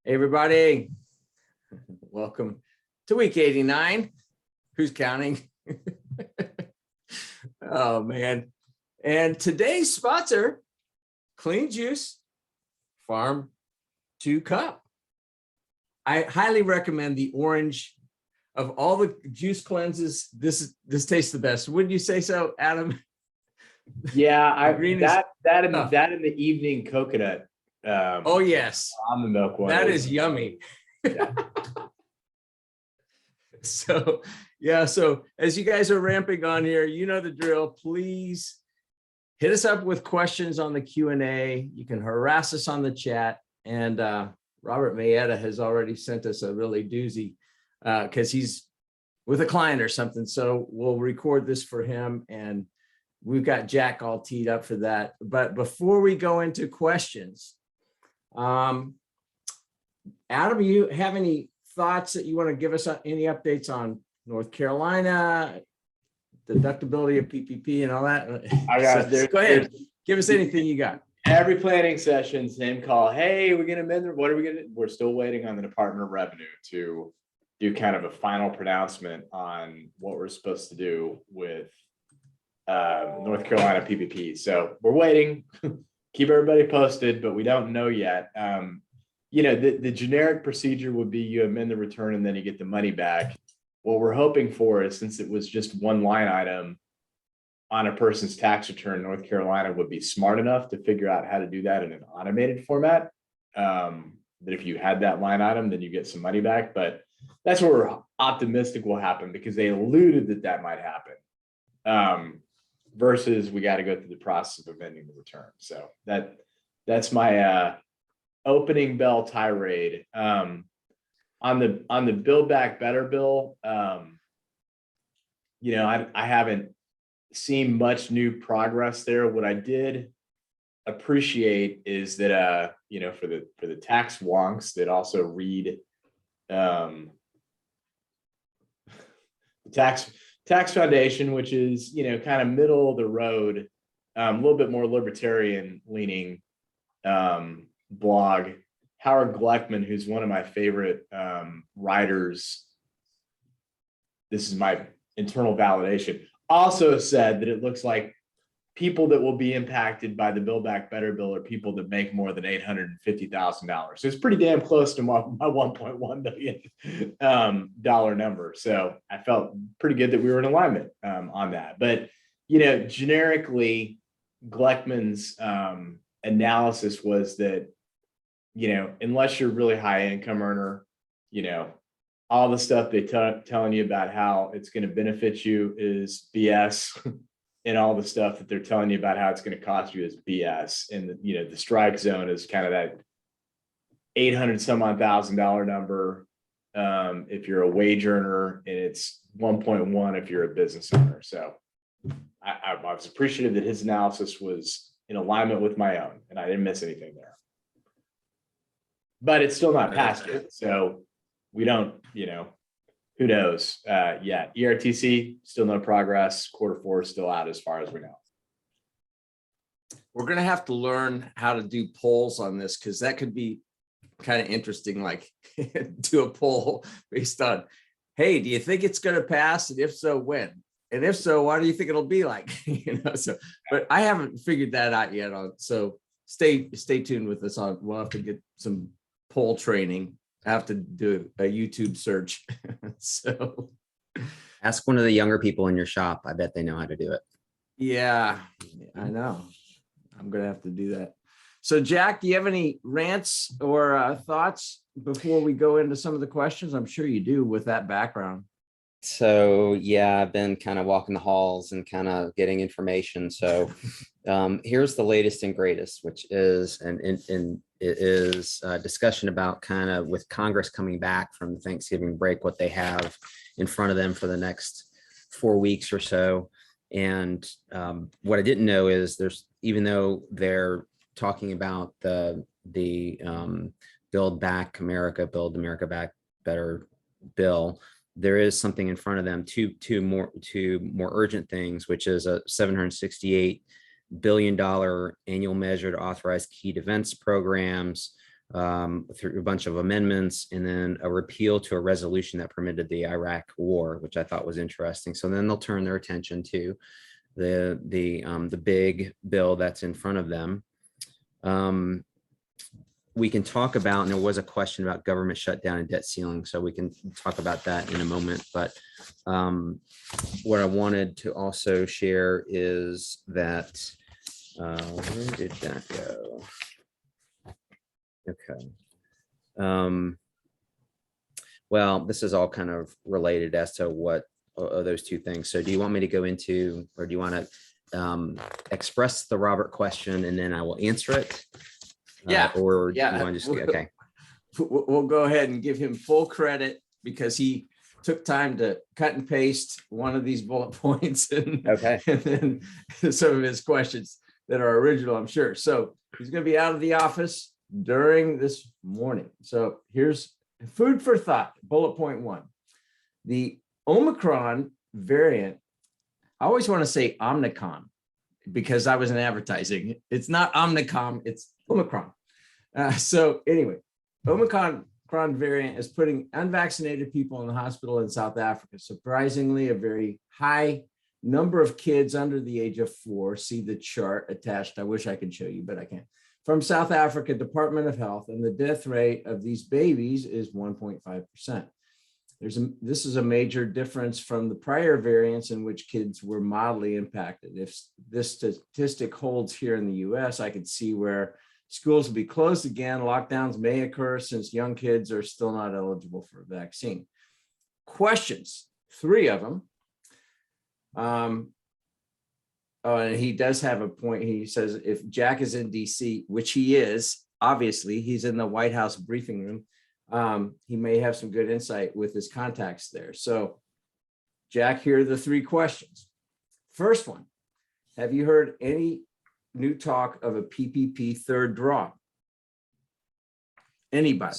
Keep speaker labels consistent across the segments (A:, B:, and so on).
A: Hey, everybody. Welcome to week 89. Who's counting? Oh, man. And today's sponsor, Clean Juice Farm 2 Cup. I highly recommend the orange. Of all the juice cleanses, this tastes the best. Wouldn't you say so, Adam?
B: Yeah, that in the evening coconut.
A: Oh yes,
B: almond milk one.
A: That is yummy. Yeah. So as you guys are ramping on here, you know the drill. Please hit us up with questions on the Q&A. You can harass us on the chat. And Robert Mayetta has already sent us a really doozy because he's with a client or something. So we'll record this for him, and we've got Jack all teed up for that. But before we go into questions, Adam, you have any thoughts that you want to give us, any updates on North Carolina, deductibility of PPP and all that? Go ahead. Give us anything you got.
B: Every planning session, same call. Hey, we're going to amend. What are we going to? We're still waiting on the Department of Revenue to do kind of a final pronouncement on what we're supposed to do with North Carolina PPP. So we're waiting. Keep everybody posted, but we don't know yet. The generic procedure would be you amend the return and then you get the money back. What we're hoping for is, since it was just one line item on a person's tax return, North Carolina would be smart enough to figure out how to do that in an automated format. That if you had that line item, then you get some money back. But that's what we're optimistic will happen, because they alluded that might happen. Versus we got to go through the process of amending the return. So that's my opening bell tirade. On the Build Back Better bill, I haven't seen much new progress there. What I did appreciate is that for the tax wonks that also read the tax foundation, which is kind of middle of the road, a little bit more libertarian leaning blog. Howard Gleckman, who's one of my favorite writers, this is my internal validation, also said that it looks like people that will be impacted by the Build Back Better bill are people that make more than $850,000. So it's pretty damn close to my $1.1 million dollar number. So I felt pretty good that we were in alignment on that. But generically, Gleckman's analysis was that unless you're a really high income earner, all the stuff they telling you about how it's going to benefit you is BS. And all the stuff that they're telling you about how it's going to cost you is BS. And the strike zone is kind of that $800,000 number if you're a wage earner, and it's 1.1 if you're a business owner. So I was appreciative that his analysis was in alignment with my own, and I didn't miss anything there. But it's still not passed yet, so we don't, who knows yet. ERTC, still no progress. Q4 is still out as far as we know.
A: We're going to have to learn how to do polls on this, because that could be kind of interesting, like do a poll based on, hey, do you think it's going to pass? And if so, when? And if so, what do you think it'll be like? But I haven't figured that out yet. So stay tuned with us on. We'll have to get some poll training. I have to do a YouTube search. So
C: ask one of the younger people in your shop. I bet they know how to do it.
A: Yeah, I know. I'm going to have to do that. So Jack, do you have any rants or thoughts before we go into some of the questions? I'm sure you do with that background.
C: So yeah, I've been kind of walking the halls and kind of getting information. So here's the latest and greatest, which is it is a discussion about kind of with Congress coming back from the Thanksgiving break, what they have in front of them for the next 4 weeks or so. And what I didn't know is even though they're talking about the Build America Back Better bill, there is something in front of them, two more urgent things, which is a $768 billion annual measure to authorize key defense programs, through a bunch of amendments, and then a repeal to a resolution that permitted the Iraq war, which I thought was interesting. So then they'll turn their attention to the big bill that's in front of them. We can talk about, and there was a question about government shutdown and debt ceiling, so we can talk about that in a moment. But what I wanted to also share is that, where did that go? Okay. Well, this is all kind of related as to what are those two things. So do you want me to go into, or do you want to express the Robert question and then I will answer it?
A: Yeah.
C: Or do
A: Yeah.
C: you want to just, okay.
A: We'll go ahead and give him full credit because he took time to cut and paste one of these bullet points and,
C: Okay.
A: and then some of his questions that are original, I'm sure. So he's going to be out of the office during this morning. So here's food for thought. Bullet point 1, the Omicron variant. I always want to say Omnicom because I was in advertising. It's not Omnicom, it's Omicron. So anyway, Omicron variant is putting unvaccinated people in the hospital in South Africa. Surprisingly, a very high number of kids under the age of 4. See the chart attached. I wish I could show you, but I can't. From South Africa Department of Health, and the death rate of these babies is 1.5%. This is a major difference from the prior variants in which kids were mildly impacted. If this statistic holds here in the US, I could see where schools will be closed again. Lockdowns may occur since young kids are still not eligible for a vaccine. Questions, 3 of them. Oh, and he does have a point. He says if Jack is in DC, which he is, obviously, he's in the White House briefing room. He may have some good insight with his contacts there. So, Jack, here are the 3 questions. First one, have you heard any new talk of a PPP third draw? Anybody?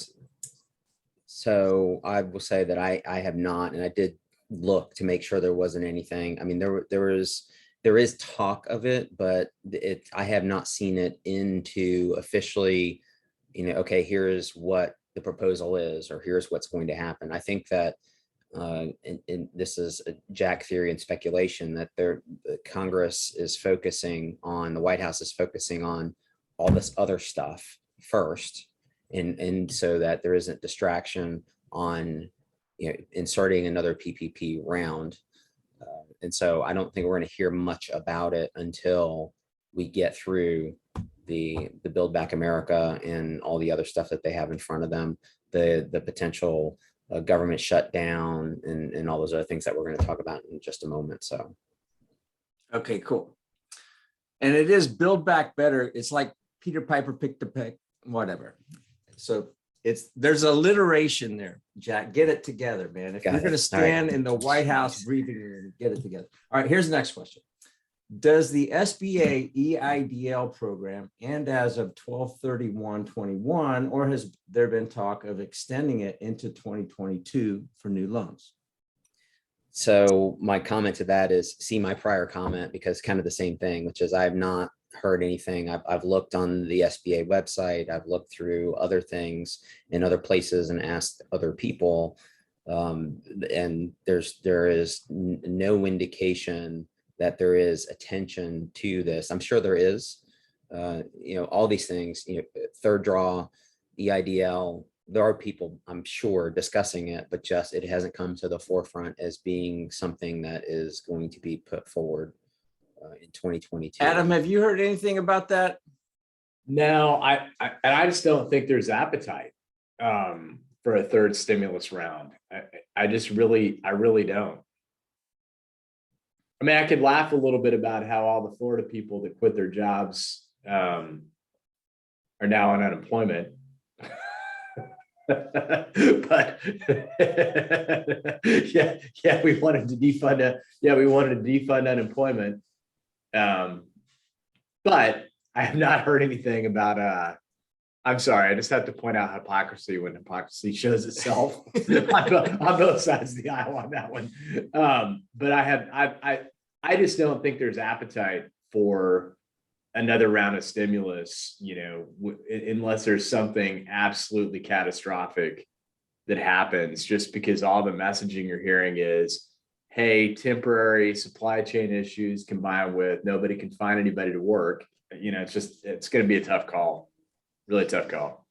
C: So I will say that I have not, and I did look to make sure there wasn't anything. I mean, there is talk of it, but I have not seen it into officially, okay, here's what the proposal is, or here's what's going to happen. I think that, and this is a Jack theory and speculation, that the Congress is focusing on, the White House is focusing on all this other stuff first, and so that there isn't distraction on inserting another PPP round. And so I don't think we're going to hear much about it until we get through the Build Back America and all the other stuff that they have in front of them, the potential government shutdown and all those other things that we're going to talk about in just a moment. So,
A: okay, cool. And it is Build Back Better. It's like Peter Piper picked a peck, whatever. So there's alliteration there, Jack. Get it together, man. If you're going to stand in the White House briefing room, get it together. All right, here's the next question. Does the SBA EIDL program end as of 12/31/21, or has there been talk of extending it into 2022 for new loans?
C: So my comment to that is see my prior comment, because kind of the same thing, which is I have not heard anything. I've looked on the SBA website. I've looked through other things in other places and asked other people. And there is no indication that there is attention to this. I'm sure there is, all these things, third draw, EIDL, there are people, I'm sure, discussing it, but just it hasn't come to the forefront as being something that is going to be put forward in 2022.
A: Adam, have you heard anything about that?
B: No, I just don't think there's appetite for a third stimulus round. I really don't. I mean, I could laugh a little bit about how all the Florida people that quit their jobs are now on unemployment. But yeah, we wanted to defund unemployment. But I have not heard anything about I'm sorry, I just have to point out hypocrisy when hypocrisy shows itself on both sides of the aisle on that one. But I just don't think there's appetite for another round of stimulus, unless there's something absolutely catastrophic that happens, just because all the messaging you're hearing is, hey, temporary supply chain issues combined with nobody can find anybody to work. It's going to be a tough call, really tough call.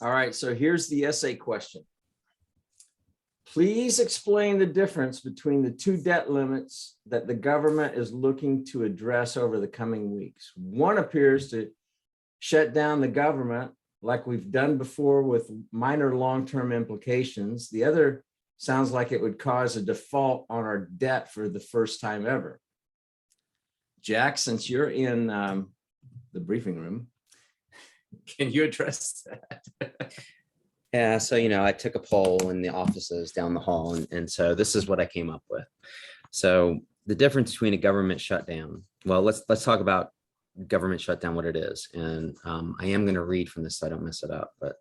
A: All right, so here's the essay question. Please explain the difference between the two debt limits that the government is looking to address over the coming weeks. One appears to shut down the government like we've done before with minor long-term implications. The other sounds like it would cause a default on our debt for the first time ever. Jack, since you're in the briefing room, can you address that?
C: Yeah, so I took a poll in the offices down the hall, and so this is what I came up with. So the difference between a government shutdown. Well, let's talk about government shutdown, what it is, and I am going to read from this so I don't mess it up. But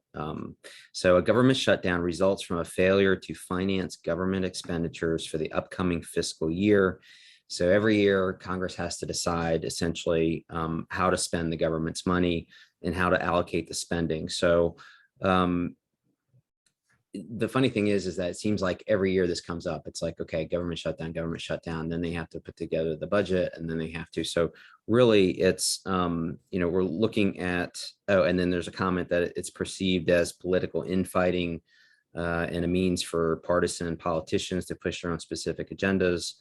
C: so a government shutdown results from a failure to finance government expenditures for the upcoming fiscal year. So every year, Congress has to decide essentially how to spend the government's money and how to allocate the spending. So the funny thing is that it seems like every year this comes up. It's like, okay, government shutdown, then they have to put together the budget, and then they have to. So really it's, we're looking at, and then there's a comment that it's perceived as political infighting and a means for partisan politicians to push their own specific agendas.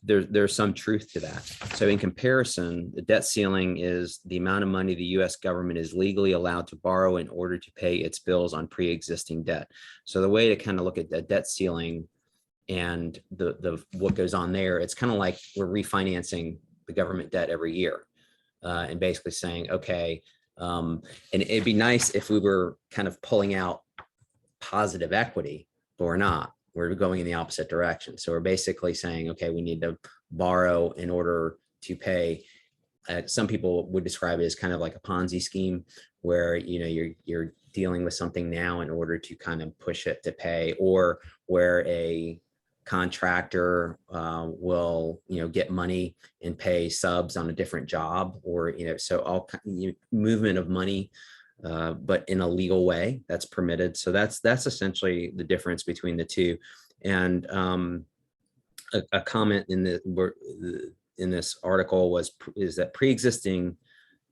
C: There's some truth to that. So in comparison, the debt ceiling is the amount of money the U.S. government is legally allowed to borrow in order to pay its bills on pre-existing debt. So the way to kind of look at the debt ceiling and the what goes on there, it's kind of like we're refinancing the government debt every year, and basically saying, okay, and it'd be nice if we were kind of pulling out positive equity, but we're not. We're going in the opposite direction. So we're basically saying, okay, we need to borrow in order to pay. Some people would describe it as kind of like a Ponzi scheme, where you're dealing with something now in order to kind of push it to pay, or where a contractor will get money and pay subs on a different job, or so all movement of money. But in a legal way that's permitted. So that's essentially the difference between the two. And a comment in this article is that pre-existing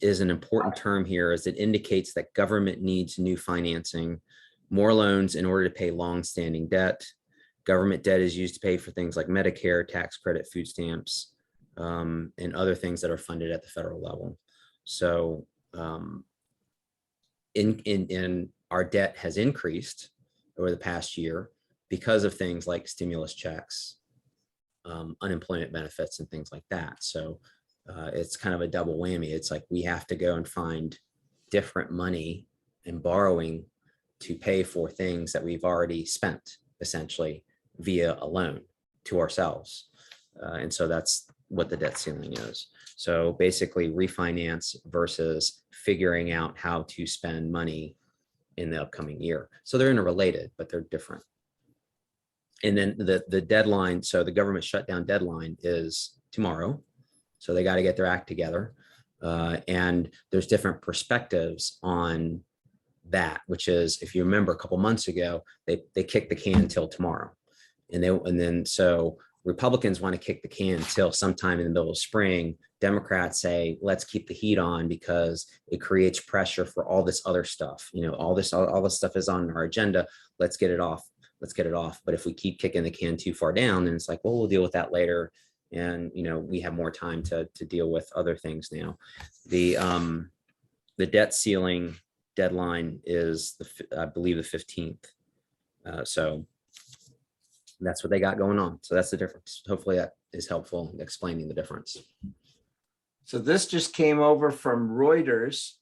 C: is an important term here, as it indicates that government needs new financing, more loans in order to pay long-standing debt. Government debt is used to pay for things like Medicare, tax credit, food stamps, and other things that are funded at the federal level. So in our debt has increased over the past year because of things like stimulus checks, unemployment benefits, and things like that. So it's kind of a double whammy. It's like we have to go and find different money and borrowing to pay for things that we've already spent, essentially via a loan to ourselves. And so that's what the debt ceiling is. So basically refinance versus figuring out how to spend money in the upcoming year. So they're interrelated, but they're different. And then the deadline, so the government shutdown deadline is tomorrow. So they got to get their act together. And there's different perspectives on that, which is, if you remember a couple months ago, they kicked the can till tomorrow. And then so Republicans want to kick the can until sometime in the middle of spring. Democrats say, let's keep the heat on because it creates pressure for all this other stuff. All this stuff is on our agenda. Let's get it off. But if we keep kicking the can too far down, then it's like, well, we'll deal with that later. And, we have more time to deal with other things now. The debt ceiling deadline is, I believe, the 15th. So that's what they got going on. So that's the difference. Hopefully that is helpful in explaining the difference.
A: So this just came over from Reuters.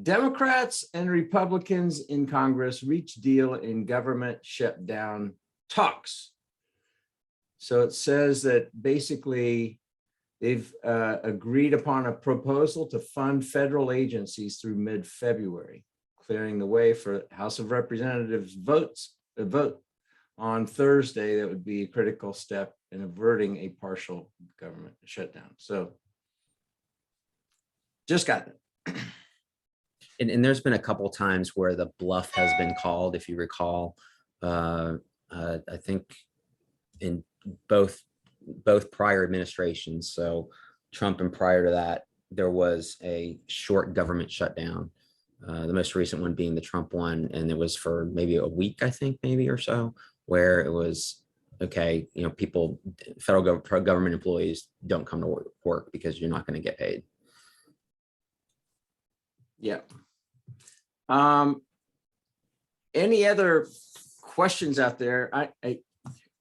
A: Democrats and Republicans in Congress reach deal in government shutdown talks. So it says that basically they've agreed upon a proposal to fund federal agencies through mid-February, clearing the way for House of Representatives vote on Thursday. That would be a critical step in averting a partial government shutdown. So Just got it.
C: And there's been a couple times where the bluff has been called, if you recall. I think in both prior administrations, so Trump and prior to that, there was a short government shutdown. The most recent one being the Trump one, and it was for maybe a week, I think, maybe or so, where it was okay. You know, people, federal government employees don't come to work because you're not going to get paid.
A: Yeah. Any other questions out there?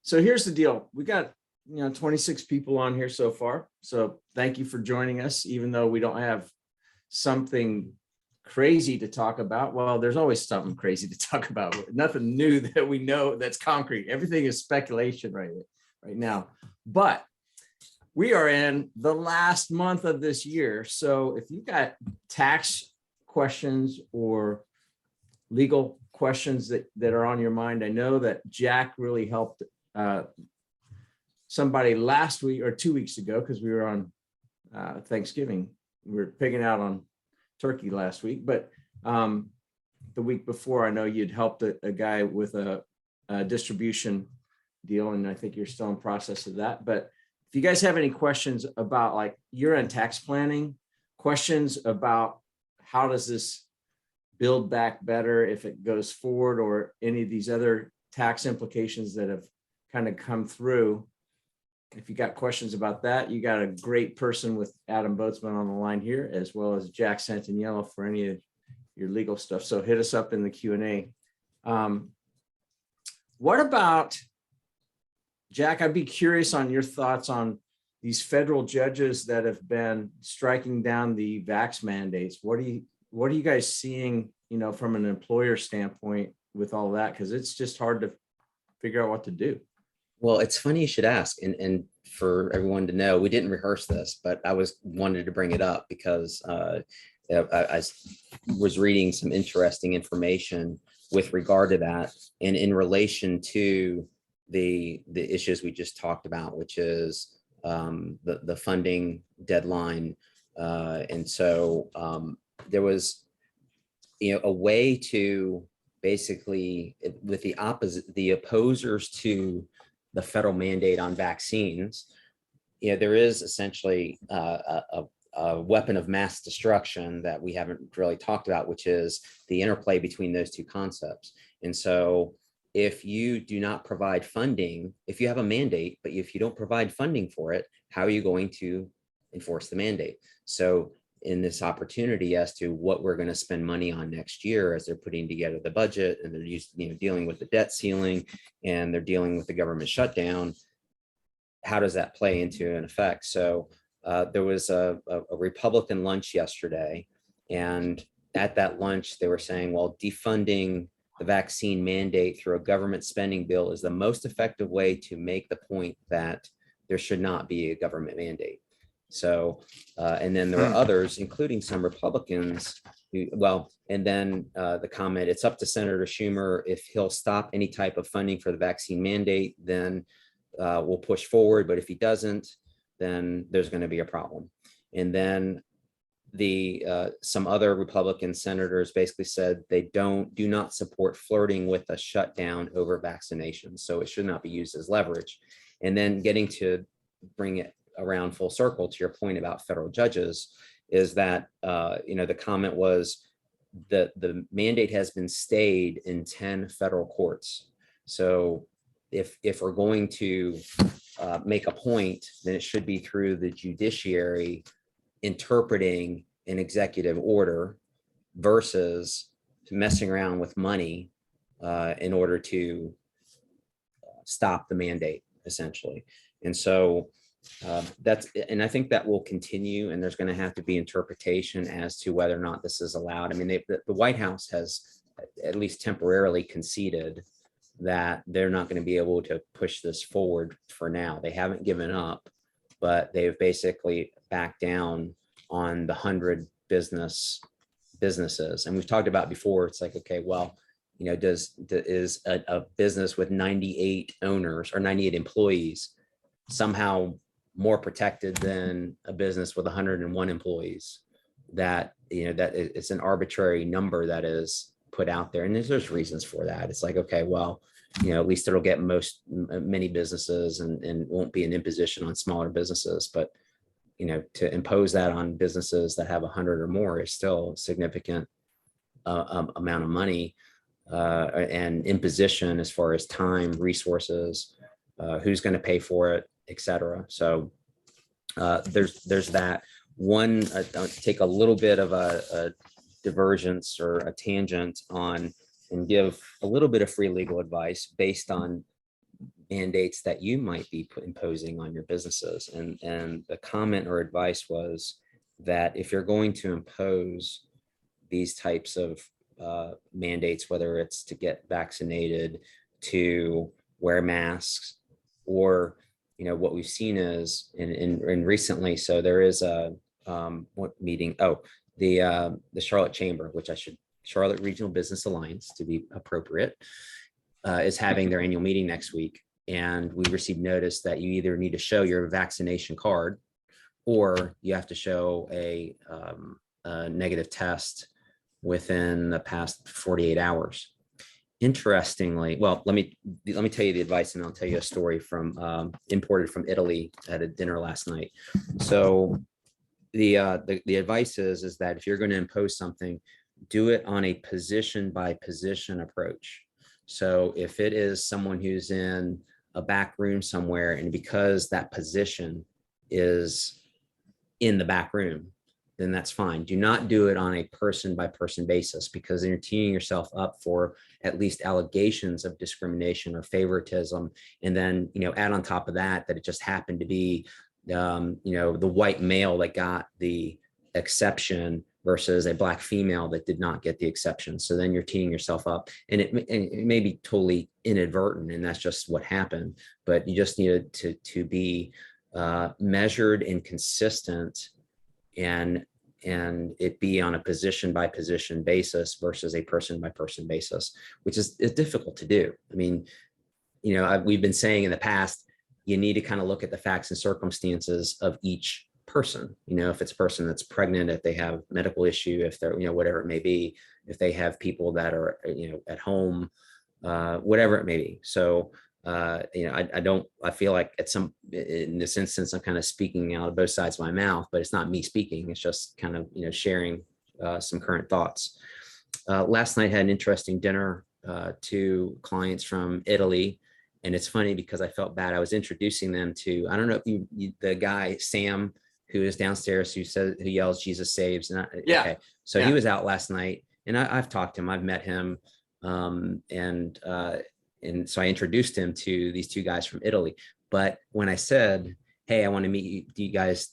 A: So here's the deal. We got, 26 people on here so far. So thank you for joining us, even though we don't have something crazy to talk about. Well, there's always something crazy to talk about. Nothing new that we know that's concrete. Everything is speculation right now. But we are in the last month of this year. So if you've got tax questions or legal questions that are on your mind, I know that Jack really helped somebody last week or 2 weeks ago, because we were on Thanksgiving. We were picking out on turkey last week, but the week before, I know you'd helped a guy with a distribution deal, and I think you're still in process of that. But if you guys have any questions about like year-end tax planning, questions about how does this build back better if it goes forward, or any of these other tax implications that have kind of come through, if you got questions about that, you got a great person with Adam Boatsman on the line here, as well as Jack Santaniello for any of your legal stuff. So hit us up in the Q&A. What about, Jack, I'd be curious on your thoughts on these federal judges that have been striking down the vax mandates. What are you guys seeing, from an employer standpoint with all that? Because it's just hard to figure out what to do.
C: Well, it's funny you should ask, and for everyone to know, we didn't rehearse this, but I wanted to bring it up because I was reading some interesting information with regard to that, and in relation to the issues we just talked about, which is the funding deadline, and so there was, a way to basically, with the opposers to the federal mandate on vaccines, there is essentially a weapon of mass destruction that we haven't really talked about, which is the interplay between those two concepts. And so if you do not provide funding, if you have a mandate, but if you don't provide funding for it, how are you going to enforce the mandate? So in this opportunity as to what we're going to spend money on next year, as they're putting together the budget and they're dealing with the debt ceiling and they're dealing with the government shutdown, how does that play into an effect? So there was a Republican lunch yesterday, and at that lunch they were saying, well, defunding the vaccine mandate through a government spending bill is the most effective way to make the point that there should not be a government mandate. So, and then there were others, including some Republicans, and then the comment, it's up to Senator Schumer. If he'll stop any type of funding for the vaccine mandate, then we'll push forward. But if he doesn't, then there's going to be a problem. And then some other Republican senators basically said they do not support flirting with a shutdown over vaccinations. So it should not be used as leverage. And then getting to bring it around full circle to your point about federal judges is that, the comment was that the mandate has been stayed in 10 federal courts. So if we're going to make a point, then it should be through the judiciary interpreting an executive order versus messing around with money in order to stop the mandate, essentially. And so and I think that will continue, and there's going to have to be interpretation as to whether or not this is allowed. I mean, the White House has at least temporarily conceded that they're not going to be able to push this forward for now. They haven't given up, but they've basically backed down on the 100 businesses. And we've talked about before, it's like, okay, well, is a business with 98 owners or 98 employees somehow more protected than a business with 101 employees? that, that it's an arbitrary number that is put out there. And there's reasons for that. It's like, okay, well, at least it'll get many businesses and won't be an imposition on smaller businesses. But, to impose that on businesses that have 100 or more is still a significant amount of money and imposition as far as time, resources, who's going to pay for it, et cetera. So there's that. One, I'll take a little bit of a divergence or a tangent on and give a little bit of free legal advice based on mandates that you might be imposing on your businesses. And the comment or advice was that if you're going to impose these types of mandates, whether it's to get vaccinated, to wear masks, or what we've seen is in recently, so there is a what meeting? Oh, the Charlotte Chamber, Charlotte Regional Business Alliance, to be appropriate, is having their annual meeting next week. And we received notice that you either need to show your vaccination card or you have to show a negative test within the past 48 hours. Interestingly, well, let me tell you the advice, and I'll tell you a story from imported from Italy at a dinner last night. So the advice is that if you're going to impose something, do it on a position by position approach. So if it is someone who's in a back room somewhere, and because that position is in the back room, then that's fine. Do not do it on a person by person basis, because then you're teeing yourself up for at least allegations of discrimination or favoritism. And then, add on top of that it just happened to be, the white male that got the exception versus a Black female that did not get the exception. So then you're teeing yourself up, and it may be totally inadvertent, and that's just what happened. But you just needed to be measured and consistent, and it be on a position by position basis versus a person by person basis, which is difficult to do. I mean, we've been saying in the past, you need to kind of look at the facts and circumstances of each person. If it's a person that's pregnant, if they have medical issue, if they're, whatever it may be, if they have people that are, at home, whatever it may be. So, I feel like in this instance, I'm kind of speaking out of both sides of my mouth, but it's not me speaking. It's just kind of, sharing some current thoughts. Last night I had an interesting dinner to clients from Italy. And it's funny because I felt bad. I was introducing them to, I don't know if the guy, Sam, who is downstairs, who yells, "Jesus saves." And okay. So he was out last night, and I've talked to him. I've met him. And so I introduced him to these two guys from Italy. But when I said, "Hey, I want to meet you guys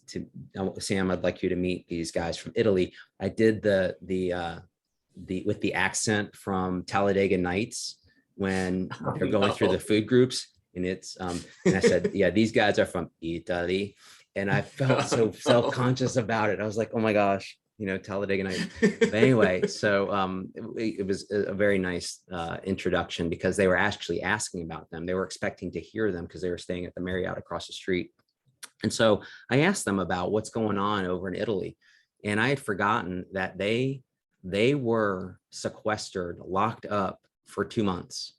C: Sam, I'd like you to meet these guys from Italy," I did the with the accent from Talladega Nights when they're going through the food groups, and it's and I said, "Yeah, these guys are from Italy," and I felt so self-conscious about it. I was like, "Oh my gosh, Talladega Nights." But anyway, so it was a very nice introduction, because they were actually asking about them. They were expecting to hear them because they were staying at the Marriott across the street. And so I asked them about what's going on over in Italy, and I had forgotten that they were sequestered, locked up for 2 months.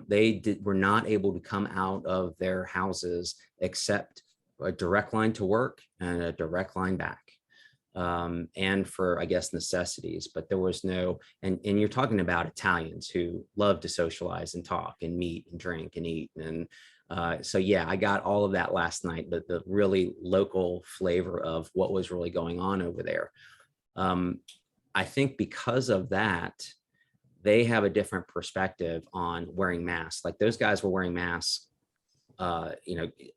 C: They were not able to come out of their houses except a direct line to work and a direct line back. And for, I guess, necessities, but there was no, and you're talking about Italians who love to socialize and talk and meet and drink and eat. And so, yeah, I got all of that last night, but the really local flavor of what was really going on over there. I think because of that, they have a different perspective on wearing masks. Like, those guys were wearing masks,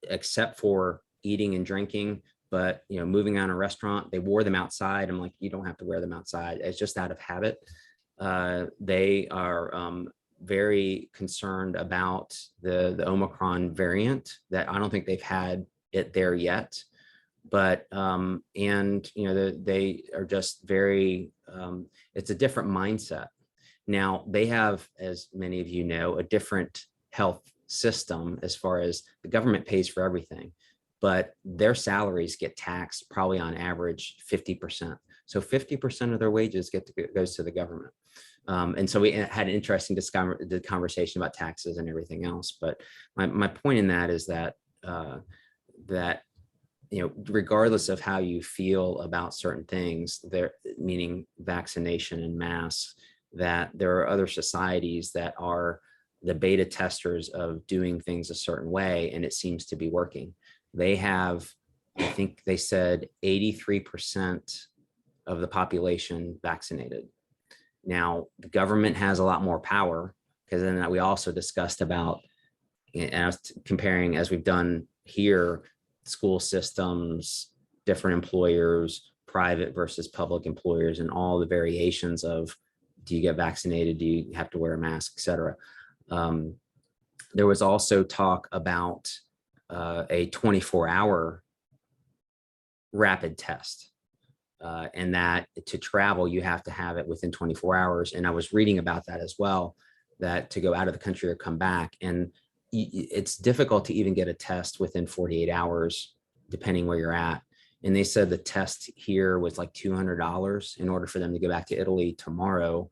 C: except for eating and drinking. But, moving on a restaurant, they wore them outside. I'm like, you don't have to wear them outside. It's just out of habit. They are very concerned about the Omicron variant, that I don't think they've had it there yet. But, they are just very, it's a different mindset. Now, they have, as many of you know, a different health system as far as the government pays for everything. but their salaries get taxed probably on average 50%. So 50% of their wages goes to the government. And so we had an interesting conversation about taxes and everything else. But my point in that is that regardless of how you feel about certain things, meaning vaccination and masks, that there are other societies that are the beta testers of doing things a certain way, and it seems to be working. They have, I think they said 83% of the population vaccinated. Now, the government has a lot more power, because then we also discussed about, and I was comparing, as we've done here, school systems, different employers, private versus public employers, and all the variations of, do you get vaccinated? Do you have to wear a mask, et cetera? There was also talk about a 24-hour rapid test. And that to travel, you have to have it within 24 hours. And I was reading about that as well, that to go out of the country or come back. And it's difficult to even get a test within 48 hours, depending where you're at. And they said the test here was like $200 in order for them to go back to Italy tomorrow.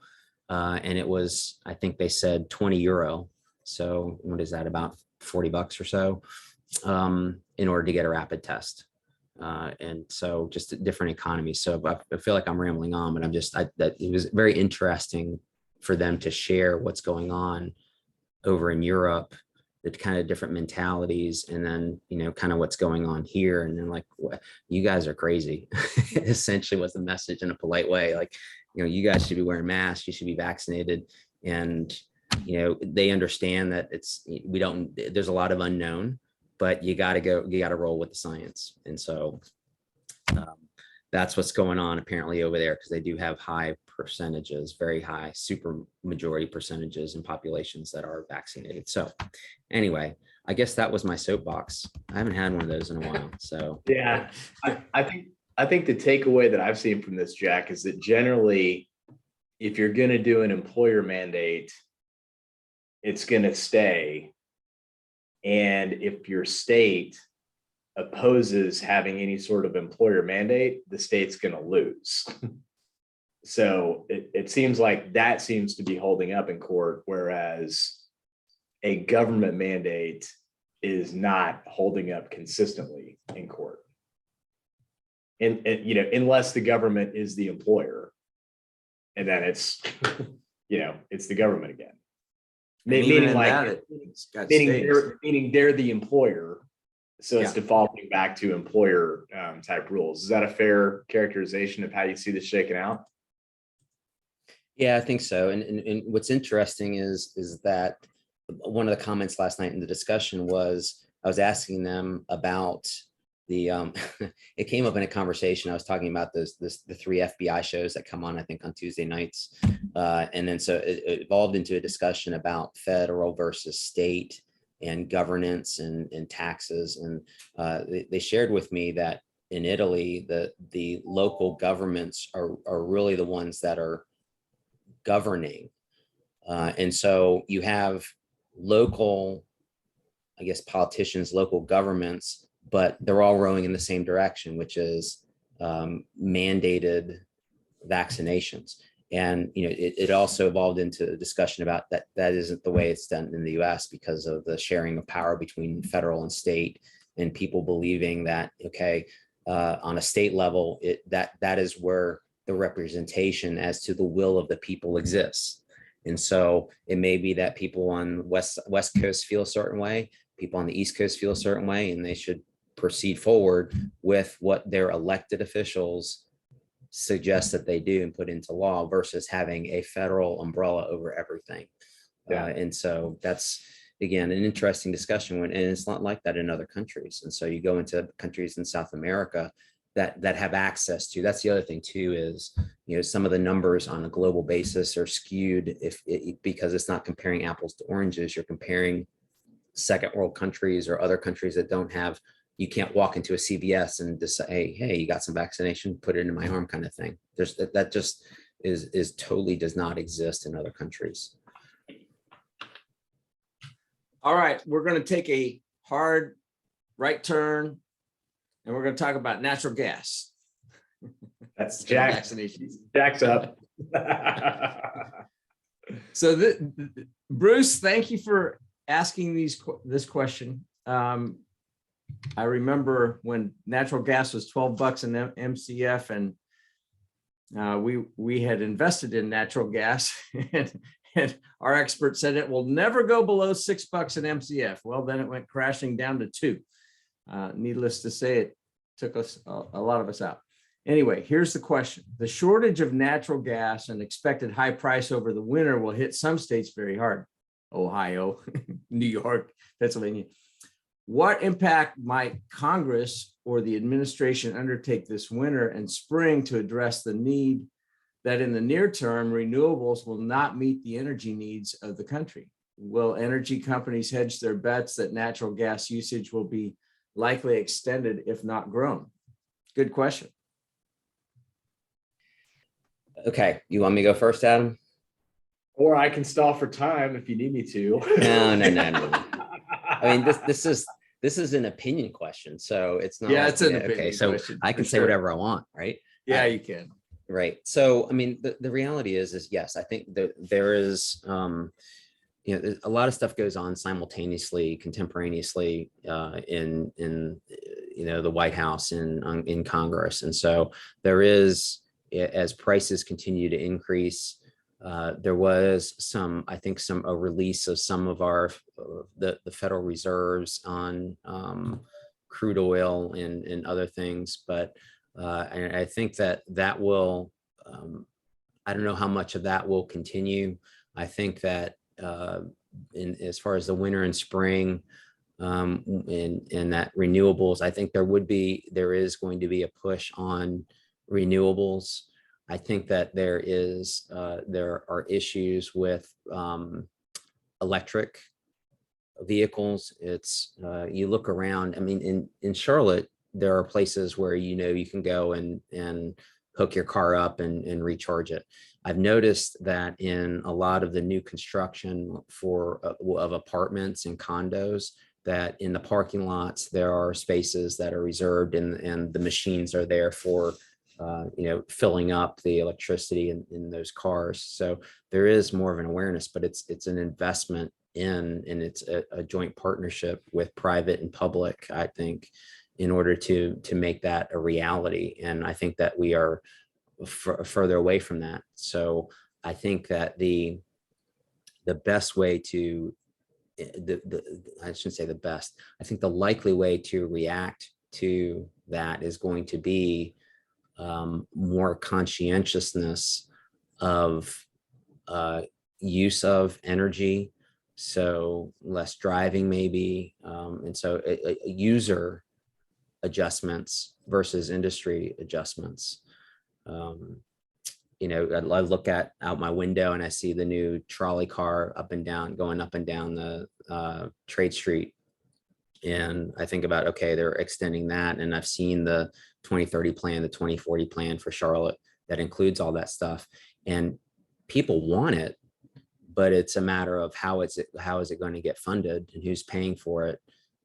C: And it was, I think they said 20 euro. So what is that, about 40 bucks or so, in order to get a rapid test. And so just different economies. So I feel like I'm rambling on, but that it was very interesting for them to share what's going on over in Europe, the kind of different mentalities, and then, kind of what's going on here. And then like, you guys are crazy, essentially was the message in a polite way. Like, you guys should be wearing masks, you should be vaccinated. And, they understand that there's a lot of unknown, but you got to roll with the science. And so that's what's going on apparently over there, because they do have high percentages, very high super majority percentages in populations that are vaccinated. So anyway, I guess that was my soapbox. I haven't had one of those in a while. So
B: yeah, I think the takeaway that I've seen from this, Jack, is that generally, if you're going to do an employer mandate, it's going to stay. And if your state opposes having any sort of employer mandate, the state's going to lose. So it seems like that seems to be holding up in court, whereas a government mandate is not holding up consistently in court. And unless the government is the employer, and then it's, it's the government again. Meaning they're the employer. So it's defaulting back to employer type rules. Is that a fair characterization of how you see this shaking out?
C: Yeah, I think so. And what's interesting is that one of the comments last night in the discussion was, I was asking them about the, it came up in a conversation. I was talking about the 3 FBI shows that come on, I think on Tuesday nights. And then so it evolved into a discussion about federal versus state and governance and taxes. And they shared with me that in Italy, the local governments are really the ones that are governing. And so you have local, I guess, politicians, local governments, but they're all rowing in the same direction, which is mandated vaccinations. And it also evolved into a discussion about that isn't the way it's done in the US, because of the sharing of power between federal and state, and people believing that, okay, on a state level, that is where the representation as to the will of the people exists. And so it may be that people on West Coast feel a certain way, people on the East Coast feel a certain way, and they should proceed forward with what their elected officials suggest that they do and put into law, versus having a federal umbrella over everything. Yeah. And so that's, again, an interesting discussion, and it's not like that in other countries. And so you go into countries in South America that have access to, that's the other thing too, is, some of the numbers on a global basis are skewed because it's not comparing apples to oranges. You're comparing second world countries or other countries that don't have, you can't walk into a CVS and just say, hey, you got some vaccination, put it in my arm kind of thing. That just is totally does not exist in other countries.
A: All right, we're going to take a hard right turn and we're going to talk about natural gas.
B: That's Jack.
A: Vaccinations.
B: Jack's up.
A: So Bruce, thank you for asking this question. I remember when natural gas was $12 an MCF, and we had invested in natural gas, and our expert said it will never go below $6 an MCF. Well, then it went crashing down to $2. Needless to say, it took us a lot of us out. Anyway, here's the question. The shortage of natural gas and expected high price over the winter will hit some states very hard. Ohio, New York, Pennsylvania. What impact might Congress or the administration undertake this winter and spring to address the need that in the near term, renewables will not meet the energy needs of the country? Will energy companies hedge their bets that natural gas usage will be likely extended, if not grown? Good question.
C: Okay, you want me to go first, Adam?
B: Or I can stall for time if you need me to.
C: No. I mean, this is an opinion question, so it's not.
A: Yeah,
C: like,
A: it's an opinion
C: okay, so
A: question,
C: I can
A: for
C: say
A: sure.
C: whatever I want, right?
A: Yeah, you can.
C: Right. So, I mean, the reality is yes, I think that there is, there's a lot of stuff goes on simultaneously, contemporaneously in the White House and in Congress, and so there is, as prices continue to increase. There was a release of some of our the Federal Reserves on crude oil and other things, but and I think that will, I don't know how much of that will continue. I think that as far as the winter and spring in that renewables, I think there is going to be a push on renewables. I think that there are issues with electric vehicles. It's you look around. I mean, in Charlotte, there are places where you can go and hook your car up and recharge it. I've noticed that in a lot of the new construction of apartments and condos, that in the parking lots there are spaces that are reserved, and the machines are there for filling up the electricity in those cars. So there is more of an awareness, but it's an investment and it's a joint partnership with private and public, I think, in order to make that a reality. And I think that we are further away from that. So I think that the best way to, I shouldn't say the best, I think the likely way to react to that is going to be more conscientiousness of use of energy, so less driving maybe, and so user adjustments versus industry adjustments. I look out my window and I see the new trolley car going up and down the Trade Street, and I think about, okay, they're extending that, and I've seen the 2030 plan, the 2040 plan for Charlotte that includes all that stuff, and people want it, but it's a matter of how is it going to get funded, and who's paying for it,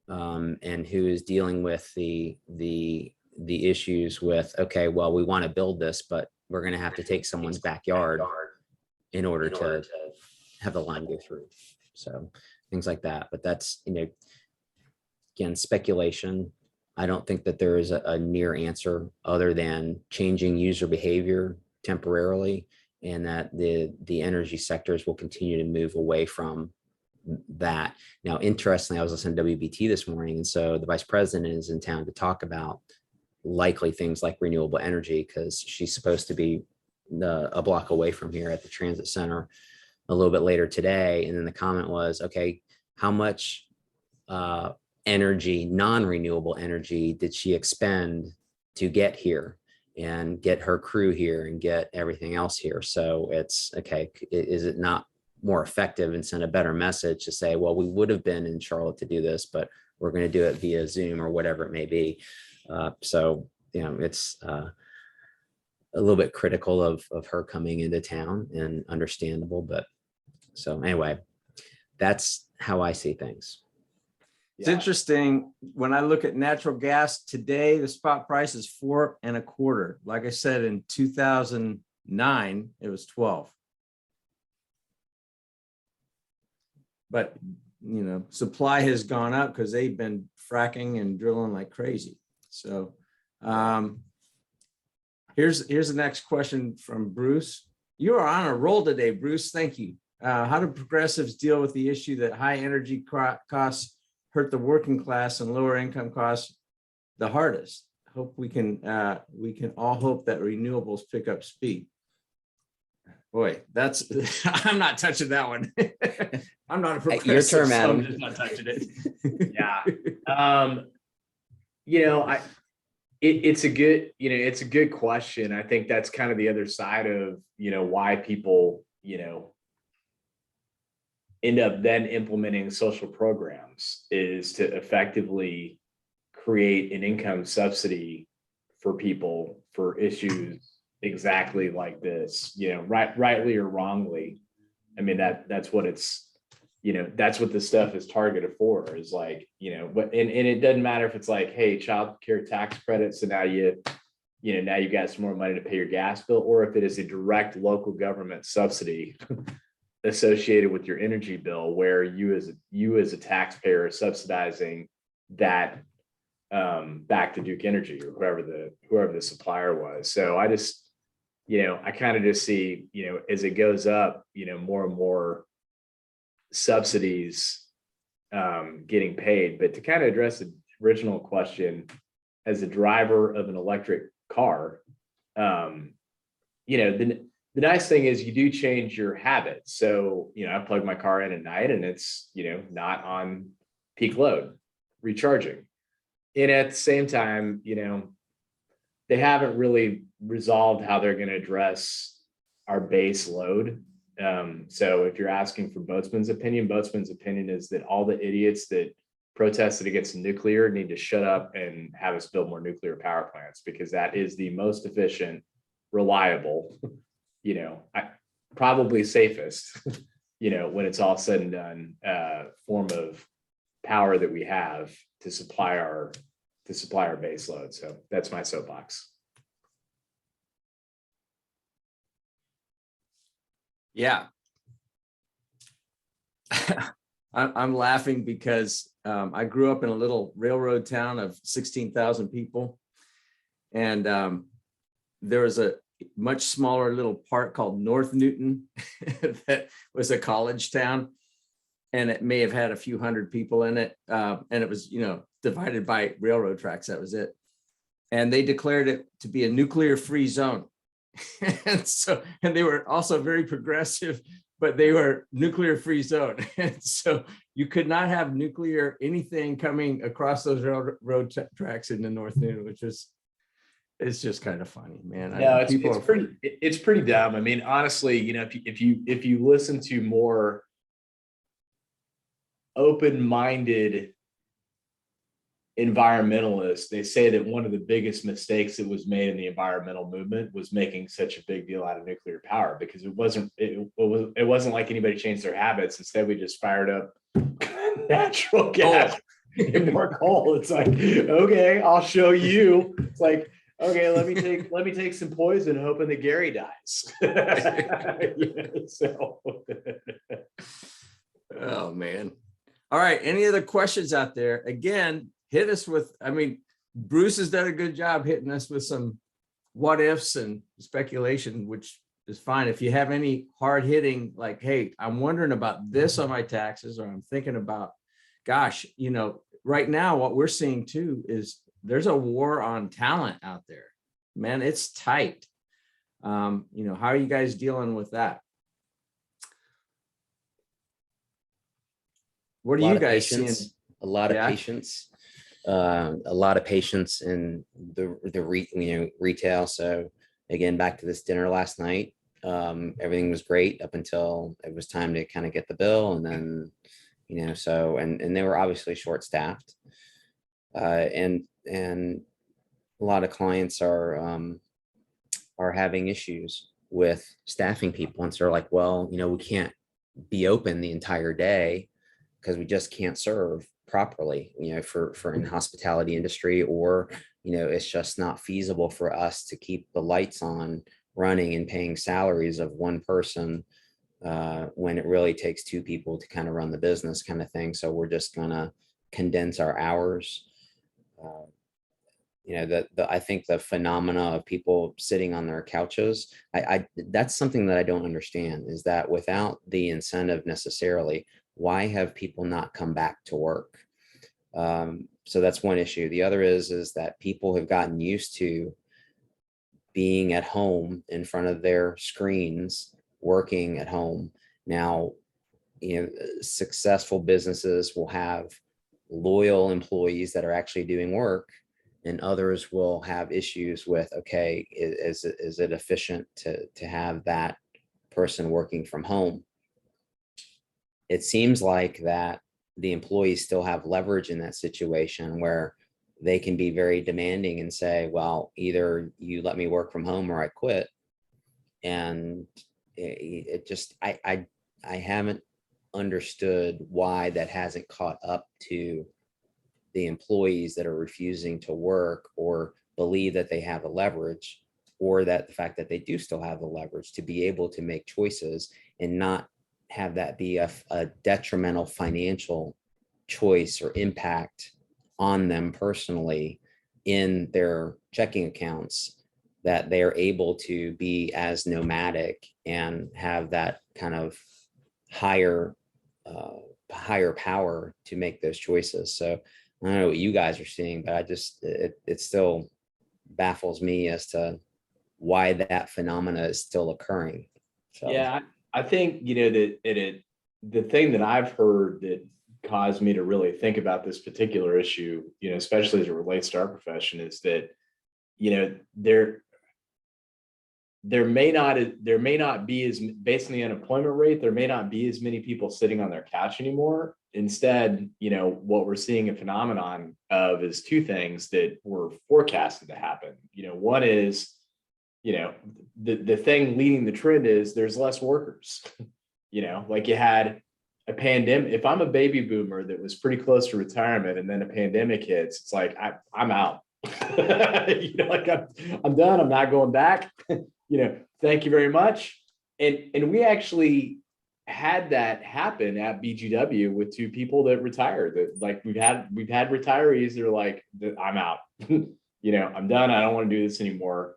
C: and who is dealing with the issues with, okay, well, we want to build this, but we're going to have to take someone's backyard in order to have the line go through. So things like that, but that's, again, speculation. I don't think that there is a near answer other than changing user behavior temporarily, and that the energy sectors will continue to move away from that. Now, interestingly, I was listening to WBT this morning, and so the vice president is in town to talk about likely things like renewable energy, because she's supposed to be a block away from here at the transit center a little bit later today. And then the comment was, okay, how much energy, non-renewable energy, did she expend to get here and get her crew here and get everything else here? So it's, okay, is it not more effective and send a better message to say, well, we would have been in Charlotte to do this, but we're going to do it via Zoom or whatever it may be. So, it's a little bit critical of her coming into town, and understandable. But so anyway, that's how I see things.
A: It's interesting. When I look at natural gas today, the spot price is $4.25. Like I said, in 2009, it was 12. But, you know, supply has gone up because they've been fracking and drilling like crazy. So here's the next question from Bruce. You are on a roll today, Bruce. Thank you. How do progressives deal with the issue that high energy costs hurt the working class and lower income costs the hardest? Hope we can all hope that renewables pick up speed. Boy, that's I'm not touching that one. I'm not a progressive.
C: Your term,
A: so
C: Adam.
A: I'm just not touching it.
B: Yeah. You know, it's a good question. I think that's kind of the other side of, you know, why people, you know, end up then implementing social programs is to effectively create an income subsidy for people for issues exactly like this, you know, rightly or wrongly. I mean, that's what it's, you know, that's what this stuff is targeted for, is like, you know, but and it doesn't matter if it's like, hey, child care tax credit, so now you got some more money to pay your gas bill, or if it is a direct local government subsidy associated with your energy bill, where you as a taxpayer are subsidizing that back to Duke Energy or whoever the supplier was. So I just, you know, I kind of just see, you know, as it goes up, you know, more and more subsidies getting paid. But to kind of address the original question, as a driver of an electric car, you know, the nice thing is you do change your habits. So, you know, I plug my car in at night and it's, you know, not on peak load, recharging. And at the same time, you know, they haven't really resolved how they're going to address our base load. So if you're asking for Boatsman's opinion is that all the idiots that protested against nuclear need to shut up and have us build more nuclear power plants, because that is the most efficient, reliable, you know, probably safest, you know, when it's all said and done, form of power that we have to supply our base load. So that's my soapbox.
A: Yeah. I'm laughing because I grew up in a little railroad town of 16,000 people. And there was a much smaller little part called North Newton that was a college town. And it may have had a few hundred people in it. And it was, you know, divided by railroad tracks. That was it. And they declared it to be a nuclear-free zone. and they were also very progressive, but they were nuclear-free zone. And so you could not have nuclear anything coming across those railroad tracks in the North Newton, which is, it's just kind of funny, man.
B: No, it's pretty dumb. I mean, honestly, you know, if you listen to more open-minded environmentalists, they say that one of the biggest mistakes that was made in the environmental movement was making such a big deal out of nuclear power, because it wasn't like anybody changed their habits. Instead, we just fired up natural gas and more coal. It's like, okay, I'll show you. It's like, okay, let me take some poison, hoping that Gary dies. So.
A: Oh man. All right. Any other questions out there? Again, hit us with, I mean, Bruce has done a good job hitting us with some what ifs and speculation, which is fine. If you have any hard hitting, like, hey, I'm wondering about this on my taxes, or I'm thinking about, gosh, you know, right now, what we're seeing too is there's a war on talent out there, man. It's tight. You know, how are you guys dealing with that? What are you guys seeing?
C: A lot of patience. A lot of patience in the retail. So again, back to this dinner last night, everything was great up until it was time to kind of get the bill, and then, you know, so and they were obviously short staffed, and a lot of clients are having issues with staffing people, and so they're like, well, you know, we can't be open the entire day because we just can't serve properly, for in hospitality industry, or, it's just not feasible for us to keep the lights on running and paying salaries of one person when it really takes two people to kind of run the business kind of thing. So we're just gonna condense our hours. I think the phenomena of people sitting on their couches, that's something that I don't understand, is that without the incentive necessarily, why have people not come back to work? So that's one issue. The other is that people have gotten used to being at home in front of their screens, working at home. Now, successful businesses will have loyal employees that are actually doing work, and others will have issues with, okay, is it efficient to have that person working from home? It seems like that the employees still have leverage in that situation, where they can be very demanding and say, well, either you let me work from home or I quit. And it just, I haven't understood why that hasn't caught up to the employees that are refusing to work or believe that they have a leverage, or that the fact that they do still have the leverage to be able to make choices and not have that be a detrimental financial choice or impact on them personally in their checking accounts, that they are able to be as nomadic and have that kind of higher power to make those choices. So I don't know what you guys are seeing, but it still baffles me as to why that phenomena is still occurring. So.
B: Yeah, I think, that the thing that I've heard that caused me to really think about this particular issue, especially as it relates to our profession, is that, there may not be, as based on the unemployment rate, there may not be as many people sitting on their couch anymore. Instead, what we're seeing a phenomenon of is two things that were forecasted to happen. One is, the thing leading the trend is there's less workers. Like you had a pandemic. If I'm a baby boomer that was pretty close to retirement and then a pandemic hits, it's like I'm out. Like I'm done. I'm not going back. Thank you very much. And we actually had that happen at BGW with two people that retired. That, like, we've had retirees that are like, I'm out. I'm done. I don't want to do this anymore.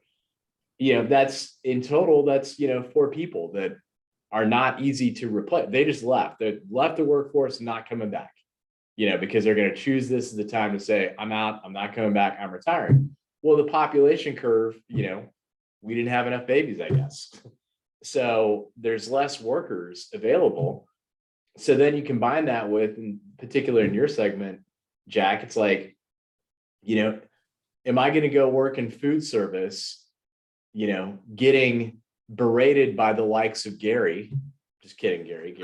B: That's in total, that's 4 people that are not easy to replace. They just left. They left the workforce and not coming back. Because they're going to choose this as the time to say, I'm out. I'm not coming back. I'm retiring. Well, the population curve, we didn't have enough babies, I guess. So there's less workers available. So then you combine that with, in particular in your segment, Jack, it's like, am I going to go work in food service, getting berated by the likes of Gary? Just kidding, Gary.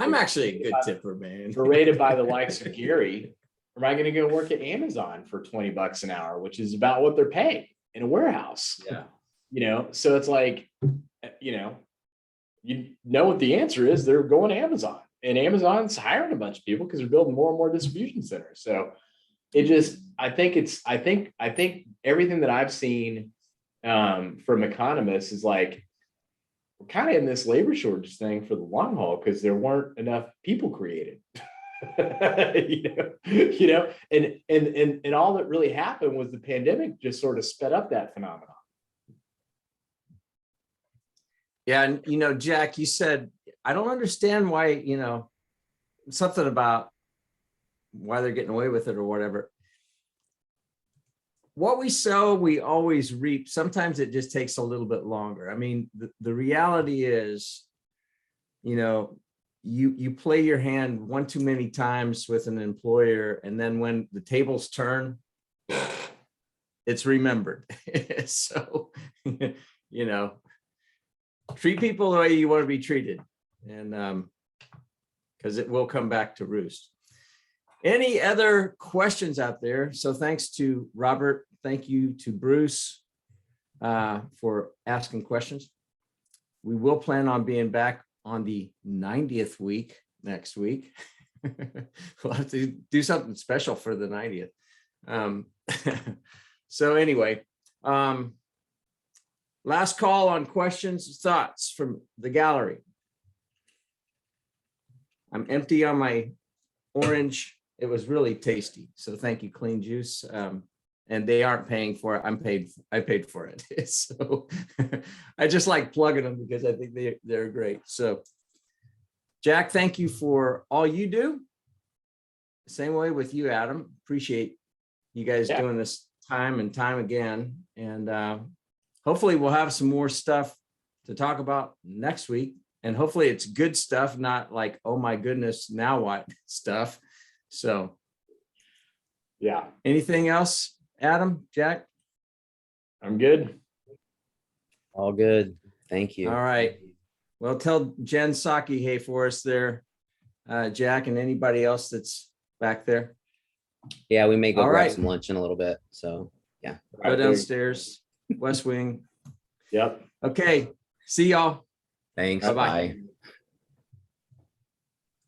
A: I'm actually a good tipper, man.
B: Berated by the likes of Gary. Or am I going to go work at Amazon for $20 an hour, which is about what they're paying in a warehouse?
A: Yeah.
B: So it's like, what the answer is. They're going to Amazon, and Amazon's hiring a bunch of people because they're building more and more distribution centers. So I think everything that I've seen from economists is like, we're kind of in this labor shortage thing for the long haul because there weren't enough people created. And all that really happened was the pandemic just sort of sped up that phenomenon.
A: Yeah. And, Jack, you said, I don't understand why, something about why they're getting away with it or whatever. What we sow, we always reap. Sometimes it just takes a little bit longer. I mean, the reality is, you play your hand one too many times with an employer, and then when the tables turn, it's remembered. So, treat people the way you want to be treated, and because it will come back to roost. Any other questions out there? So thanks to Robert. Thank you to Bruce for asking questions. We will plan on being back on the 90th week next week. We'll have to do something special for the 90th. So anyway, last call on questions, thoughts from the gallery. I'm empty on my orange. It was really tasty. So thank you, Clean Juice. And they aren't paying for it. I paid for it. So I just like plugging them because I think they're great. So Jack, thank you for all you do. Same way with you, Adam. Appreciate you guys doing this time and time again. And hopefully we'll have some more stuff to talk about next week. And hopefully it's good stuff, not like, oh my goodness, now what stuff. So
B: yeah.
A: Anything else, Adam, Jack?
B: I'm good.
C: All good. Thank you.
A: All right. Well, tell Jen Psaki hey for us there, Jack, and anybody else that's back there.
C: Yeah, we may go
A: All
C: grab
A: right.
C: some lunch in a little bit. So yeah.
A: Go downstairs, West Wing.
B: Yep.
A: Okay. See y'all.
C: Thanks.
A: Bye-bye.
C: Bye.